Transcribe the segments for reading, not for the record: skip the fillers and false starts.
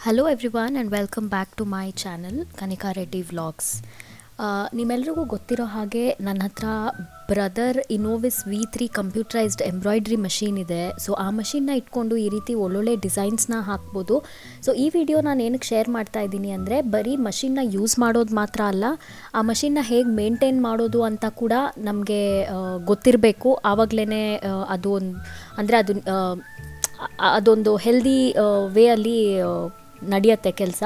Hello everyone and welcome back to my channel Kanika Reddy Vlogs. ನಿಮ್ಮೆಲ್ಲರಿಗೂ ಗೊತ್ತಿರೋ ಹಾಗೆ ನನ್ನ ಹತ್ರ brother Innovis V3 computerised embroidery machine ಇದೆ. ಸೊ ಆ ಮಷೀನ್ನ ಇಟ್ಕೊಂಡು ಈ ರೀತಿ ಒಳ್ಳೊಳ್ಳೆ ಡಿಸೈನ್ಸ್ನ ಹಾಕ್ಬೋದು. ಸೊ ಈ ವಿಡಿಯೋ ನಾನು ಏನಕ್ಕೆ ಶೇರ್ ಮಾಡ್ತಾ ಇದ್ದೀನಿ ಅಂದರೆ ಬರೀ ಮಷೀನ್ನ ಯೂಸ್ ಮಾಡೋದು ಮಾತ್ರ ಅಲ್ಲ, ಆ ಮಷೀನ್ನ ಹೇಗೆ ಮೇಂಟೈನ್ ಮಾಡೋದು ಅಂತ ಕೂಡ ನಮಗೆ ಗೊತ್ತಿರಬೇಕು. ಆವಾಗಲೇ ಅದು ಅದೊಂದು ಹೆಲ್ದಿ ವೇ ಅಲ್ಲಿ ನಡೆಯುತ್ತೆ ಕೆಲಸ.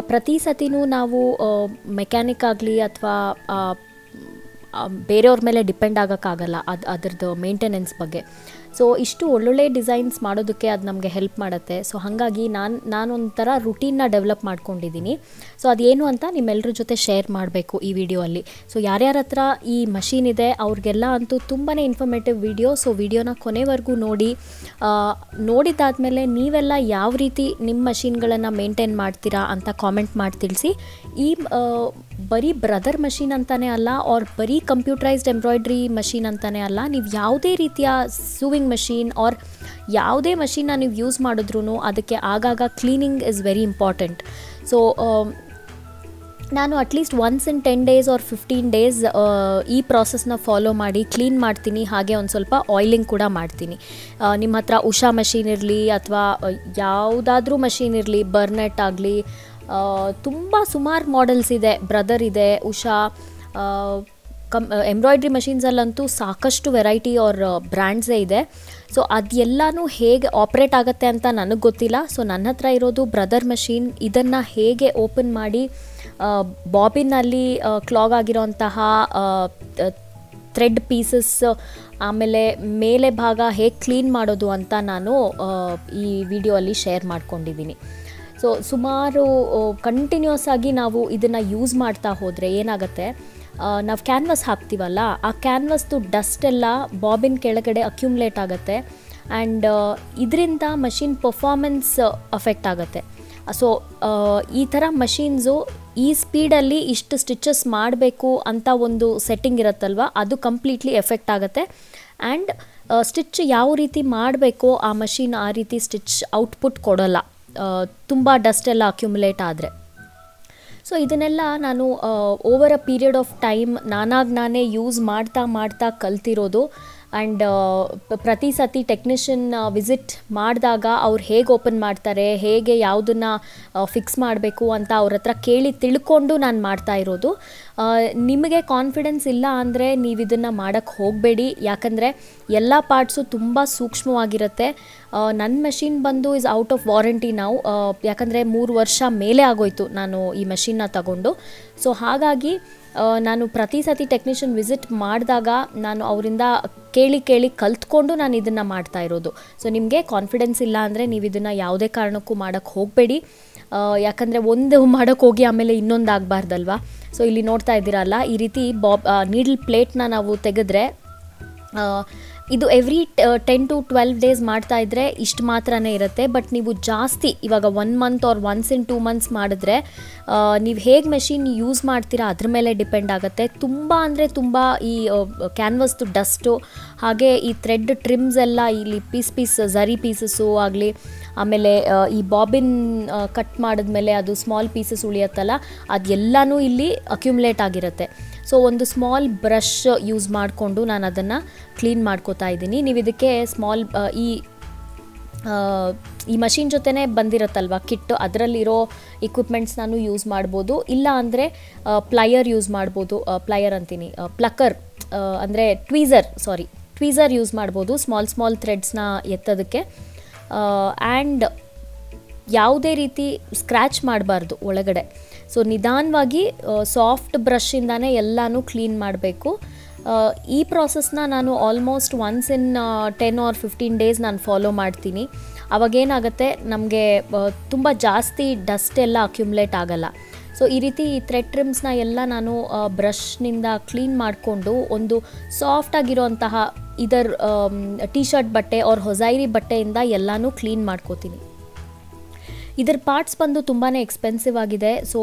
ಪ್ರತಿ ಸತಿನೂ ನಾವು ಮೆಕ್ಯಾನಿಕ್ ಆಗಲಿ ಅಥವಾ ಬೇರೆಯವ್ರ ಮೇಲೆ ಡಿಪೆಂಡ್ ಆಗೋಕ್ಕಾಗಲ್ಲ ಅದರದ್ದು ಮೇಂಟೆನೆನ್ಸ್ ಬಗ್ಗೆ. ಸೊ ಇಷ್ಟು ಒಳ್ಳೊಳ್ಳೆ ಡಿಸೈನ್ಸ್ ಮಾಡೋದಕ್ಕೆ ಅದು ನಮಗೆ ಹೆಲ್ಪ್ ಮಾಡುತ್ತೆ. ಸೊ ಹಾಗಾಗಿ ನಾನೊಂಥರ ರುಟೀನ್ನ ಡೆವಲಪ್ ಮಾಡ್ಕೊಂಡಿದ್ದೀನಿ. ಸೊ ಅದೇನು ಅಂತ ನಿಮ್ಮೆಲ್ಲರ ಜೊತೆ ಶೇರ್ ಮಾಡಬೇಕು ಈ ವಿಡಿಯೋ ಅಲ್ಲಿ. ಸೊ ಯಾರ್ಯಾರ ಹತ್ರ ಈ ಮಷೀನ್ ಇದೆ ಅವ್ರಿಗೆಲ್ಲ ಅಂತೂ ತುಂಬಾ ಇನ್ಫಾರ್ಮೇಟಿವ್ ವಿಡಿಯೋ. ಸೊ ವಿಡಿಯೋನ ಕೊನೆವರೆಗೂ ನೋಡಿದ್ದಾದಮೇಲೆ ನೀವೆಲ್ಲ ಯಾವ ರೀತಿ ನಿಮ್ಮ ಮಷೀನ್ಗಳನ್ನು ಮೇಂಟೈನ್ ಮಾಡ್ತೀರಾ ಅಂತ ಕಾಮೆಂಟ್ ಮಾಡಿ ತಿಳಿಸಿ. ಈ ಬರೀ ಬ್ರದರ್ ಮಷೀನ್ ಅಂತಲೇ ಅಲ್ಲ, ಆರ್ ಬರೀ ಕಂಪ್ಯೂಟರೈಸ್ಡ್ ಎಂಬ್ರಾಯ್ಡ್ರಿ ಮಷೀನ್ ಅಂತಲೇ ಅಲ್ಲ, ನೀವು ಯಾವುದೇ ರೀತಿಯ ಸೂವಿಂಗ್ ಮಷೀನ್ ಆರ್ ಯಾವುದೇ ಮಷೀನ್ನ ನೀವು ಯೂಸ್ ಮಾಡಿದ್ರೂ ಅದಕ್ಕೆ ಆಗಾಗ cleaning is very important. So ನಾನು at least once in 10 days or 15 days ಈ ಪ್ರಾಸೆಸ್ನ ಫಾಲೋ ಮಾಡಿ ಕ್ಲೀನ್ ಮಾಡ್ತೀನಿ. ಹಾಗೆ ಒಂದು ಸ್ವಲ್ಪ ಆಯಿಲಿಂಗ್ ಕೂಡ ಮಾಡ್ತೀನಿ. ನಿಮ್ಮ ಹತ್ರ ಉಷಾ ಮಷೀನ್ ಇರಲಿ ಅಥವಾ ಯಾವುದಾದ್ರೂ ಮಷೀನ್ ಇರಲಿ, ಬರ್ನೆಟ್ ಆಗಲಿ, ಸುಮಾರು ಮಾಡೆಲ್ಸ್ ಇದೆ. ಬ್ರದರ್ ಇದೆ, ಉಷಾ, ಎಂಬ್ರಾಯ್ಡ್ರಿ ಮಷೀನ್ಸಲ್ಲಂತೂ ಸಾಕಷ್ಟು ವೆರೈಟಿ ಆರ್ ಬ್ರ್ಯಾಂಡ್ಸೇ ಇದೆ. ಸೊ ಅದೆಲ್ಲನೂ ಹೇಗೆ ಆಪ್ರೇಟ್ ಆಗುತ್ತೆ ಅಂತ ನನಗೆ ಗೊತ್ತಿಲ್ಲ. ಸೊ ನನ್ನ ಹತ್ರ ಇರೋದು ಬ್ರದರ್ ಮಷೀನ್. ಇದನ್ನು ಹೇಗೆ ಓಪನ್ ಮಾಡಿ ಬಾಬಿನಲ್ಲಿ ಕ್ಲಾಗ್ ಆಗಿರೋಂತಹ ಥ್ರೆಡ್ ಪೀಸಸ್, ಆಮೇಲೆ ಮೇಲೆ ಭಾಗ ಹೇಗೆ ಕ್ಲೀನ್ ಮಾಡೋದು ಅಂತ ನಾನು ಈ ವಿಡಿಯೋ ಅಲ್ಲಿ ಶೇರ್ ಮಾಡ್ಕೊಂಡಿದ್ದೀನಿ. ಸೊ ಸುಮಾರು ಕಂಟಿನ್ಯೂಸ್ ಆಗಿ ನಾವು ಇದನ್ನು ಯೂಸ್ ಮಾಡ್ತಾ ಹೋದರೆ ಏನಾಗುತ್ತೆ, ನಾವು ಕ್ಯಾನ್ವಸ್ ಹಾಕ್ತೀವಲ್ಲ, ಆ ಕ್ಯಾನ್ವಸ್ದು ಡಸ್ಟ್ ಎಲ್ಲ ಬಾಬಿನ್ ಕೆಳಗಡೆ ಅಕ್ಯುಮ್ಯುಲೇಟ್ ಆಗುತ್ತೆ ಆ್ಯಂಡ್ ಇದರಿಂದ ಮಷೀನ್ ಪರ್ಫಾರ್ಮೆನ್ಸ್ ಅಫೆಕ್ಟ್ ಆಗುತ್ತೆ. ಸೊ ಈ ಥರ ಮಷೀನ್ಸು ಈ ಸ್ಪೀಡಲ್ಲಿ ಇಷ್ಟು ಸ್ಟಿಚಸ್ ಮಾಡಬೇಕು ಅಂತ ಒಂದು ಸೆಟ್ಟಿಂಗ್ ಇರುತ್ತಲ್ವ, ಅದು ಕಂಪ್ಲೀಟ್ಲಿ ಎಫೆಕ್ಟ್ ಆಗುತ್ತೆ. ಆ್ಯಂಡ್ ಸ್ಟಿಚ್ ಯಾವ ರೀತಿ ಮಾಡಬೇಕೋ ಆ ಮಷೀನ್ ಆ ರೀತಿ ಸ್ಟಿಚ್ ಔಟ್ಪುಟ್ ಕೊಡೋಲ್ಲ, ತುಂಬ ಡಸ್ಟ್ ಎಲ್ಲ ಅಕ್ಯುಮುಲೇಟ್ ಆದರೆ. ಸೊ ಇದನ್ನೆಲ್ಲ ನಾನು over a period of time ನಾನೇ ಯೂಸ್ ಮಾಡ್ತಾ ಕಲ್ತಿರೋದು. ಆ್ಯಂಡ್ ಪ್ರತಿ ಸತಿ ಟೆಕ್ನಿಷಿಯನ್ ವಿಸಿಟ್ ಮಾಡಿದಾಗ ಅವ್ರು ಹೇಗೆ ಓಪನ್ ಮಾಡ್ತಾರೆ, ಹೇಗೆ ಯಾವುದನ್ನು ಫಿಕ್ಸ್ ಮಾಡಬೇಕು ಅಂತ ಅವ್ರ ಹತ್ರ ಕೇಳಿ ತಿಳ್ಕೊಂಡು ನಾನು ಮಾಡ್ತಾ ಇರೋದು. ನಿಮಗೆ ಕಾನ್ಫಿಡೆನ್ಸ್ ಇಲ್ಲ ಅಂದರೆ ನೀವು ಇದನ್ನು ಮಾಡೋಕ್ಕೆ ಹೋಗಬೇಡಿ, ಯಾಕಂದರೆ ಎಲ್ಲ ಪಾರ್ಟ್ಸು ತುಂಬ ಸೂಕ್ಷ್ಮವಾಗಿರುತ್ತೆ. ನನ್ನ ಮಷೀನ್ ಬಂದು ಇಸ್ ಔಟ್ ಆಫ್ ವಾರಂಟಿ ನಾವು, ಯಾಕಂದರೆ 3 ವರ್ಷ ಮೇಲೆ ಆಗೋಯ್ತು ನಾನು ಈ ಮಷೀನ್ನ ತಗೊಂಡು. ಸೊ ಹಾಗಾಗಿ ನಾನು ಪ್ರತಿ ಸತಿ ಟೆಕ್ನಿಷಿಯನ್ ವಿಸಿಟ್ ಮಾಡಿದಾಗ ನಾನು ಅವರಿಂದ ಕೇಳಿ ಕಲ್ತ್ಕೊಂಡು ನಾನು ಇದನ್ನು ಮಾಡ್ತಾ ಇರೋದು. ಸೊ ನಿಮಗೆ ಕಾನ್ಫಿಡೆನ್ಸ್ ಇಲ್ಲ ಅಂದರೆ ನೀವು ಇದನ್ನು ಯಾವುದೇ ಕಾರಣಕ್ಕೂ ಮಾಡೋಕ್ಕೆ ಹೋಗಬೇಡಿ, ಯಾಕಂದರೆ ಒಂದು ಮಾಡೋಕ್ಕೆ ಹೋಗಿ ಆಮೇಲೆ ಇನ್ನೊಂದು ಆಗಬಾರ್ದಲ್ವ. ಸೊ ಇಲ್ಲಿ ನೋಡ್ತಾ ಇದ್ದೀರಲ್ಲ, ಈ ರೀತಿ ನೀಡಲ್ ಪ್ಲೇಟ್ನ ನಾವು ತೆಗೆದ್ರೆ ಇದು ಎವ್ರಿ 10 to 12 days ಮಾಡ್ತಾ ಇದ್ದರೆ ಇಷ್ಟು ಮಾತ್ರನೇ ಇರುತ್ತೆ. ಬಟ್ ನೀವು ಜಾಸ್ತಿ ಇವಾಗ 1 month or once in 2 months ಮಾಡಿದ್ರೆ ನೀವು ಹೇಗೆ ಮೆಷಿನ್ ಯೂಸ್ ಮಾಡ್ತೀರಾ ಅದ್ರ ಮೇಲೆ ಡಿಪೆಂಡ್ ಆಗುತ್ತೆ. ತುಂಬ ಅಂದರೆ ತುಂಬ ಈ ಕ್ಯಾನ್ವಸ್ದು ಡಸ್ಟು, ಹಾಗೆ ಈ ಥ್ರೆಡ್ ಟ್ರಿಮ್ಸ್ ಎಲ್ಲ, ಇಲ್ಲಿ ಪೀಸ್ ಝರಿ ಪೀಸಸ್ಸು ಆಗಲಿ, ಆಮೇಲೆ ಈ ಬಾಬಿನ್ ಕಟ್ ಮಾಡಿದ್ಮೇಲೆ ಅದು ಸ್ಮಾಲ್ ಪೀಸಸ್ ಉಳಿಯುತ್ತಲ್ಲ, ಅದೆಲ್ಲನೂ ಇಲ್ಲಿ ಅಕ್ಯುಮುಲೇಟ್ ಆಗಿರುತ್ತೆ. ಸೊ ಒಂದು ಸ್ಮಾಲ್ ಬ್ರಷ್ ಯೂಸ್ ಮಾಡಿಕೊಂಡು ನಾನು ಅದನ್ನು ಕ್ಲೀನ್ ಮಾಡ್ಕೋತಾ ಇದ್ದೀನಿ. ನೀವು ಇದಕ್ಕೆ ಸ್ಮಾಲ್ ಈ ಮಷೀನ್ ಜೊತೆನೇ ಬಂದಿರುತ್ತಲ್ವ ಕಿಟ್ಟು, ಅದರಲ್ಲಿರೋ ಇಕ್ವಿಪ್ಮೆಂಟ್ಸ್ ನಾನು ಯೂಸ್ ಮಾಡ್ಬೋದು. ಇಲ್ಲ ಅಂದರೆ ಪ್ಲಯರ್ ಯೂಸ್ ಮಾಡ್ಬೋದು, ಪ್ಲಕ್ಕರ್ ಅಂದರೆ ಟ್ವೀಸರ್ ಯೂಸ್ ಮಾಡ್ಬೋದು ಸ್ಮಾಲ್ ಥ್ರೆಡ್ಸ್ನ ಎತ್ತೋದಕ್ಕೆ. ಆ್ಯಂಡ್ ಯಾವುದೇ ರೀತಿ ಸ್ಕ್ರ್ಯಾಚ್ ಮಾಡಬಾರ್ದು ಒಳಗಡೆ. ಸೊ ನಿಧಾನವಾಗಿ ಸಾಫ್ಟ್ ಬ್ರಷಿಂದಾನೇ ಎಲ್ಲನೂ ಕ್ಲೀನ್ ಮಾಡಬೇಕು. ಈ ಪ್ರಾಸೆಸ್ನ ನಾನು almost once in 10 or 15 days ನಾನು ಫಾಲೋ ಮಾಡ್ತೀನಿ. ಅವಾಗೇನಾಗುತ್ತೆ, ನಮಗೆ ತುಂಬ ಜಾಸ್ತಿ ಡಸ್ಟ್ ಎಲ್ಲ ಅಕ್ಯುಮುಲೇಟ್ ಆಗಲ್ಲ. ಸೊ ಈ ರೀತಿ ಥ್ರೆಡ್ ಟ್ರಿಮ್ಸ್ನ ಎಲ್ಲ ನಾನು ಬ್ರಷ್ನಿಂದ ಕ್ಲೀನ್ ಮಾಡಿಕೊಂಡು ಒಂದು ಸಾಫ್ಟಾಗಿರೋಂತಹ ಇದರ ಟೀ ಶರ್ಟ್ ಬಟ್ಟೆ ಆರ್ ಹೊಸೈರಿ ಬಟ್ಟೆಯಿಂದ ಎಲ್ಲನೂ ಕ್ಲೀನ್ ಮಾಡ್ಕೋತೀನಿ. ಇದರ ಪಾರ್ಟ್ಸ್ ಬಂದು ತುಂಬಾ ಎಕ್ಸ್ಪೆನ್ಸಿವ್ ಆಗಿದೆ. ಸೊ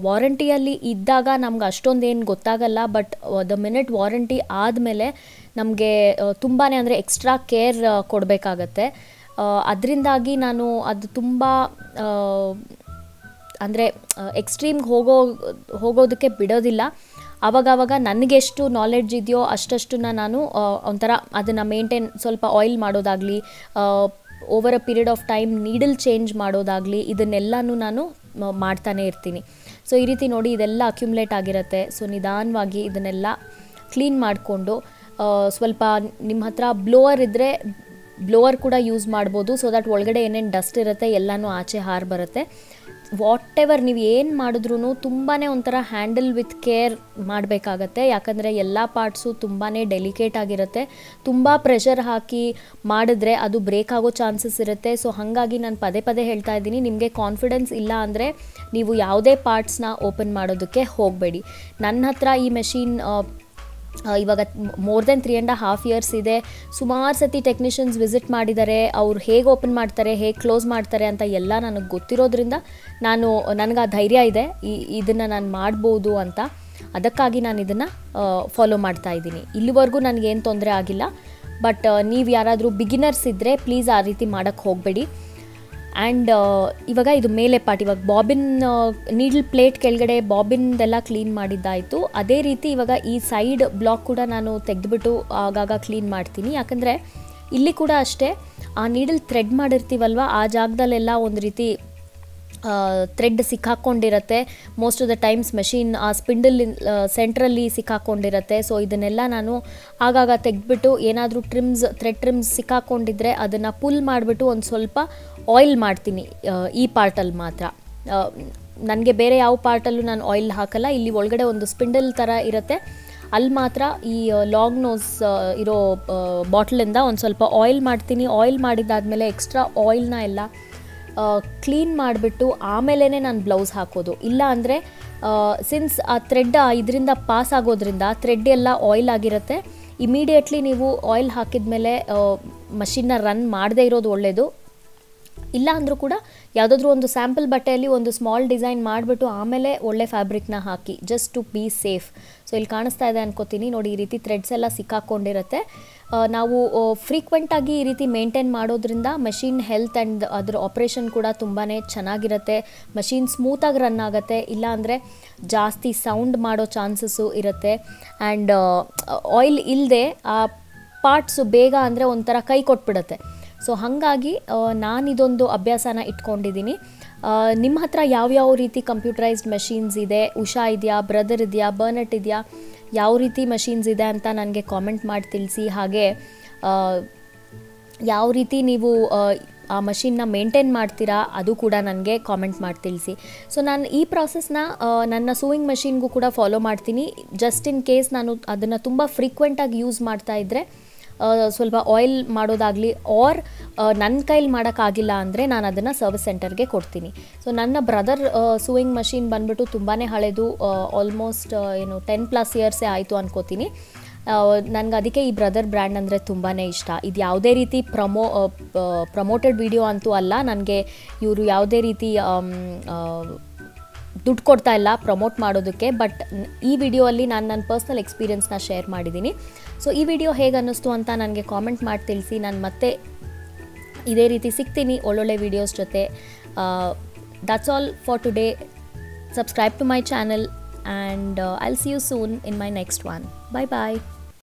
ವಾರಂಟಿಯಲ್ಲಿ ಇದ್ದಾಗ ನಮ್ಗೆ ಅಷ್ಟೊಂದೇನು ಗೊತ್ತಾಗಲ್ಲ, ಬಟ್ ದ ಮಿನಿಟ್ ವಾರಂಟಿ ಆದಮೇಲೆ ನಮಗೆ ತುಂಬಾ ಅಂದರೆ ಎಕ್ಸ್ಟ್ರಾ ಕೇರ್ ಕೊಡಬೇಕಾಗತ್ತೆ. ಅದರಿಂದಾಗಿ ನಾನು ಅದು ತುಂಬ ಅಂದರೆ ಎಕ್ಸ್ಟ್ರೀಮ್ಗೆ ಹೋಗೋದಕ್ಕೆ ಬಿಡೋದಿಲ್ಲ. ಆವಾಗವಾಗ ನನಗೆಷ್ಟು ನಾಲೆಡ್ಜ್ ಇದೆಯೋ ಅಷ್ಟನ್ನು ನಾನು ಒಂಥರ ಅದನ್ನು ಮೇಂಟೈನ್ ಸ್ವಲ್ಪ ಆಯಿಲ್ ಮಾಡೋದಾಗಲಿ, over a period of time needle change ಮಾಡೋದಾಗಲಿ, ಇದನ್ನೆಲ್ಲನೂ ನಾನು ಮಾಡ್ತಾನೆ ಇರ್ತೀನಿ. ಸೊ ಈ ರೀತಿ ನೋಡಿ ಇದೆಲ್ಲ ಅಕ್ಯುಮ್ಯುಲೇಟ್ ಆಗಿರುತ್ತೆ. ಸೊ ನಿಧಾನವಾಗಿ ಇದನ್ನೆಲ್ಲ ಕ್ಲೀನ್ ಮಾಡಿಕೊಂಡು ಸ್ವಲ್ಪ ನಿಮ್ಮ ಹತ್ರ ಬ್ಲೋವರ್ ಇದ್ದರೆ ಬ್ಲೋವರ್ ಕೂಡ ಯೂಸ್ ಮಾಡ್ಬೋದು. ಸೊ ದಟ್ ಒಳಗಡೆ ಏನೇನು ಡಸ್ಟ್ ಇರುತ್ತೆ ಎಲ್ಲನೂ ಆಚೆ ಹಾರಿ ಬರುತ್ತೆ. ವಾಟ್ ಎವರ್ ನೀವು ಏನು ಮಾಡಿದ್ರೂ ತುಂಬಾ ಒಂಥರ ಹ್ಯಾಂಡಲ್ ವಿತ್ ಕೇರ್ ಮಾಡಬೇಕಾಗತ್ತೆ. ಯಾಕಂದರೆ ಎಲ್ಲ ಪಾರ್ಟ್ಸು ತುಂಬಾ ಡೆಲಿಕೇಟ್ ಆಗಿರುತ್ತೆ. ತುಂಬ ಪ್ರೆಷರ್ ಹಾಕಿ ಮಾಡಿದ್ರೆ ಅದು ಬ್ರೇಕ್ ಆಗೋ ಚಾನ್ಸಸ್ ಇರುತ್ತೆ. ಸೊ ಹಾಗಾಗಿ ನಾನು ಪದೇ ಪದೇ ಹೇಳ್ತಾ ಇದ್ದೀನಿ, ನಿಮಗೆ ಕಾನ್ಫಿಡೆನ್ಸ್ ಇಲ್ಲ ಅಂದರೆ ನೀವು ಯಾವುದೇ ಪಾರ್ಟ್ಸ್ನ ಓಪನ್ ಮಾಡೋದಕ್ಕೆ ಹೋಗಬೇಡಿ. ನನ್ನ ಹತ್ರ ಈ ಮೆಷಿನ್ ಇವಾಗ ಮೋರ್ ದೆನ್ 3.5 years ಇದೆ. ಸುಮಾರು ಸತಿ ಟೆಕ್ನಿಷಿಯನ್ಸ್ ವಿಸಿಟ್ ಮಾಡಿದ್ದಾರೆ. ಅವ್ರು ಹೇಗೆ ಓಪನ್ ಮಾಡ್ತಾರೆ, ಹೇಗೆ ಕ್ಲೋಸ್ ಮಾಡ್ತಾರೆ ಅಂತ ಎಲ್ಲ ನನಗೆ ಗೊತ್ತಿರೋದ್ರಿಂದ ನನಗೆ ಆ ಧೈರ್ಯ ಇದೆ ಇದನ್ನು ನಾನು ಮಾಡ್ಬೋದು ಅಂತ. ಅದಕ್ಕಾಗಿ ನಾನು ಇದನ್ನು ಫಾಲೋ ಮಾಡ್ತಾ ಇದ್ದೀನಿ. ಇಲ್ಲಿವರೆಗೂ ನನಗೇನು ತೊಂದರೆ ಆಗಿಲ್ಲ. ಬಟ್ ನೀವು ಯಾರಾದರೂ ಬಿಗಿನರ್ಸ್ ಇದ್ದರೆ ಪ್ಲೀಸ್ ಆ ರೀತಿ ಮಾಡೋಕ್ಕೆ ಹೋಗಬೇಡಿ. ಆ್ಯಂಡ್ ಇವಾಗ ಇದು ಮೇಲೆ ಪಾರ್ಟ್, ಇವಾಗ ಬಾಬಿನ್ ನೀಡಲ್ ಪ್ಲೇಟ್ ಕೆಳಗಡೆ ಬಾಬಿನ್ದೆಲ್ಲ ಕ್ಲೀನ್ ಮಾಡಿದ್ದಾಯಿತು. ಅದೇ ರೀತಿ ಇವಾಗ ಈ ಸೈಡ್ ಬ್ಲಾಕ್ ಕೂಡ ನಾನು ತೆಗೆದುಬಿಟ್ಟು ಆಗಾಗ ಕ್ಲೀನ್ ಮಾಡ್ತೀನಿ. ಯಾಕಂದರೆ ಇಲ್ಲಿ ಕೂಡ ಅಷ್ಟೇ, ಆ ನೀಡಲ್ ಥ್ರೆಡ್ ಮಾಡಿರ್ತೀವಲ್ವ ಆ ಜಾಗದಲ್ಲೆಲ್ಲ ಒಂದು ರೀತಿ ಥ್ರೆಡ್ ಸಿಕ್ಕಾಕ್ಕೊಂಡಿರುತ್ತೆ. Most of the times machine ಆ ಸ್ಪಿಂಡಲ್ ಸೆಂಟ್ರಲ್ಲಿ ಸಿಕ್ಕಾಕ್ಕೊಂಡಿರುತ್ತೆ. ಸೊ ಇದನ್ನೆಲ್ಲ ನಾನು ಆಗಾಗ ತೆಗೆದ್ಬಿಟ್ಟು ಏನಾದರೂ ಥ್ರೆಡ್ ಟ್ರಿಮ್ಸ್ ಸಿಕ್ಕಾಕ್ಕೊಂಡಿದ್ರೆ ಅದನ್ನು ಪುಲ್ ಮಾಡಿಬಿಟ್ಟು ಒಂದು ಸ್ವಲ್ಪ ಆಯಿಲ್ ಮಾಡ್ತೀನಿ. ಈ ಪಾರ್ಟಲ್ಲಿ ಮಾತ್ರ, ನನಗೆ ಬೇರೆ ಯಾವ ಪಾರ್ಟಲ್ಲೂ ನಾನು ಆಯಿಲ್ ಹಾಕಲ್ಲ. ಇಲ್ಲಿ ಒಳಗಡೆ ಒಂದು ಸ್ಪಿಂಡಲ್ ಥರ ಇರುತ್ತೆ, ಅಲ್ಲಿ ಮಾತ್ರ ಈ ಲಾಂಗ್ ನೋಸ್ ಇರೋ ಬಾಟ್ಲಿಂದ ಒಂದು ಸ್ವಲ್ಪ ಆಯಿಲ್ ಮಾಡ್ತೀನಿ. ಆಯಿಲ್ ಮಾಡಿದ್ದಾದಮೇಲೆ ಎಕ್ಸ್ಟ್ರಾ ಆಯಿಲ್ನ ಎಲ್ಲ ಕ್ಲೀನ್ ಮಾಡಿಬಿಟ್ಟು ಆಮೇಲೆ ನಾನು ಬ್ಲೌಸ್ ಹಾಕೋದು. ಇಲ್ಲ ಅಂದರೆ ಸಿನ್ಸ್ ಆ ಥ್ರೆಡ್ ಇದರಿಂದ ಪಾಸ್ ಆಗೋದ್ರಿಂದ ಥ್ರೆಡ್ ಎಲ್ಲ ಆಯಿಲ್ ಆಗಿರುತ್ತೆ. ಇಮಿಡಿಯೇಟ್ಲಿ ನೀವು ಆಯಿಲ್ ಹಾಕಿದ್ಮೇಲೆ ಮಷಿನ್ನ ರನ್ ಮಾಡದೇ ಇರೋದು ಒಳ್ಳೆಯದು. ಇಲ್ಲ ಅಂದರೂ ಕೂಡ ಯಾವುದಾದ್ರೂ ಒಂದು ಸ್ಯಾಂಪಲ್ ಬಟ್ಟೆಯಲ್ಲಿ ಒಂದು ಸ್ಮಾಲ್ ಡಿಸೈನ್ ಮಾಡಿಬಿಟ್ಟು ಆಮೇಲೆ ಒಳ್ಳೆ ಫ್ಯಾಬ್ರಿಕ್ನ ಹಾಕಿ, just to be safe. So ಇಲ್ಲಿ ಕಾಣಿಸ್ತಾ ಇದೆ ಅನ್ಕೋತೀನಿ ನೋಡಿ, ಈ ರೀತಿ ಥ್ರೆಡ್ಸ್ ಎಲ್ಲ ಸಿಕ್ಕಾಕ್ಕೊಂಡಿರುತ್ತೆ. ನಾವು ಫ್ರೀಕ್ವೆಂಟಾಗಿ ಈ ರೀತಿ ಮೇಂಟೈನ್ ಮಾಡೋದ್ರಿಂದ ಮಷಿನ್ ಹೆಲ್ತ್ ಆ್ಯಂಡ್ ಅದರ ಆಪ್ರೇಷನ್ ಕೂಡ ತುಂಬಾ ಚೆನ್ನಾಗಿರುತ್ತೆ. ಮಷಿನ್ ಸ್ಮೂತಾಗಿ ರನ್ ಆಗುತ್ತೆ. ಇಲ್ಲಾಂದರೆ ಜಾಸ್ತಿ ಸೌಂಡ್ ಮಾಡೋ ಚಾನ್ಸಸ್ಸು ಇರುತ್ತೆ. ಆ್ಯಂಡ್ ಆಯಿಲ್ ಇಲ್ಲದೆ ಆ ಪಾರ್ಟ್ಸು ಬೇಗ ಅಂದರೆ ಒಂಥರ ಕೈ ಕೊಟ್ಬಿಡುತ್ತೆ. ಸೊ ಹಾಗಾಗಿ ನಾನಿದೊಂದು ಅಭ್ಯಾಸನ ಇಟ್ಕೊಂಡಿದ್ದೀನಿ. ನಿಮ್ಮ ಹತ್ರ ಯಾವ್ಯಾವ ರೀತಿ ಕಂಪ್ಯೂಟರೈಸ್ಡ್ ಮೆಷಿನ್ಸ್ ಇದೆ, ಉಷಾ ಇದೆಯಾ, ಬ್ರದರ್ ಇದೆಯಾ, ಬರ್ನೆಟ್ ಇದೆಯಾ, ಯಾವ ರೀತಿ ಮಷಿನ್ಸ್ ಇದೆ ಅಂತ ನನಗೆ ಕಾಮೆಂಟ್ ಮಾಡಿ ತಿಳಿಸಿ. ಹಾಗೆ ಯಾವ ರೀತಿ ನೀವು ಆ ಮಷಿನ್ನ ಮೇಂಟೈನ್ ಮಾಡ್ತೀರಾ ಅದು ಕೂಡ ನನಗೆ ಕಾಮೆಂಟ್ ಮಾಡಿ ತಿಳಿಸಿ. ಸೊ ನಾನು ಈ ಪ್ರಾಸೆಸ್ನ ನನ್ನ ಸೂಯಿಂಗ್ ಮಷಿನ್ಗೂ ಕೂಡ ಫಾಲೋ ಮಾಡ್ತೀನಿ. ಜಸ್ಟ್ ಇನ್ ಕೇಸ್ ನಾನು ಅದನ್ನು ತುಂಬ ಫ್ರೀಕ್ವೆಂಟಾಗಿ ಯೂಸ್ ಮಾಡ್ತಾ ಇದ್ದರೆ ಸ್ವಲ್ಪ ಆಯಿಲ್ ಮಾಡೋದಾಗಲಿ ಆರ್ ನನ್ನ ಕೈಲಿ ಮಾಡೋಕ್ಕಾಗಿಲ್ಲ ಅಂದರೆ ನಾನು ಅದನ್ನು ಸರ್ವಿಸ್ ಸೆಂಟರ್ಗೆ ಕೊಡ್ತೀನಿ. ಸೊ ನನ್ನ ಬ್ರದರ್ ಸೂಯಿಂಗ್ ಮಷಿನ್ ಬಂದುಬಿಟ್ಟು ತುಂಬಾ ಹಳೆಯದು, ಆಲ್ಮೋಸ್ಟ್ 10+ years ಆಯಿತು ಅನ್ಕೋತೀನಿ. ನನಗೆ ಅದಕ್ಕೆ ಈ ಬ್ರದರ್ ಬ್ರ್ಯಾಂಡ್ ಅಂದರೆ ತುಂಬಾ ಇಷ್ಟ. ಇದು ಯಾವುದೇ ರೀತಿ ಪ್ರಮೋಟೆಡ್ ವಿಡಿಯೋ ಅಂತೂ ಅಲ್ಲ. ನನಗೆ ಇವರು ಯಾವುದೇ ರೀತಿ ದುಡ್ಡು ಕೊಡ್ತಾ ಇಲ್ಲ ಪ್ರಮೋಟ್ ಮಾಡೋದಕ್ಕೆ. ಬಟ್ ಈ ವಿಡಿಯೋಲ್ಲಿ ನಾನು ನನ್ನ ಪರ್ಸ್ನಲ್ ಎಕ್ಸ್ಪೀರಿಯನ್ಸ್ನ ಶೇರ್ ಮಾಡಿದ್ದೀನಿ. ಸೊ ಈ ವಿಡಿಯೋ ಹೇಗೆ ಅನ್ನಿಸ್ತು ಅಂತ ನನಗೆ ಕಾಮೆಂಟ್ ಮಾಡಿ ತಿಳಿಸಿ. ನಾನು ಮತ್ತೆ ಇದೇ ರೀತಿ ಸಿಗ್ತೀನಿ ಒಳ್ಳೊಳ್ಳೆ ವಿಡಿಯೋಸ್ ಜೊತೆ. That's all for today. Subscribe to my channel and I'll see you soon in my next one. Bye bye.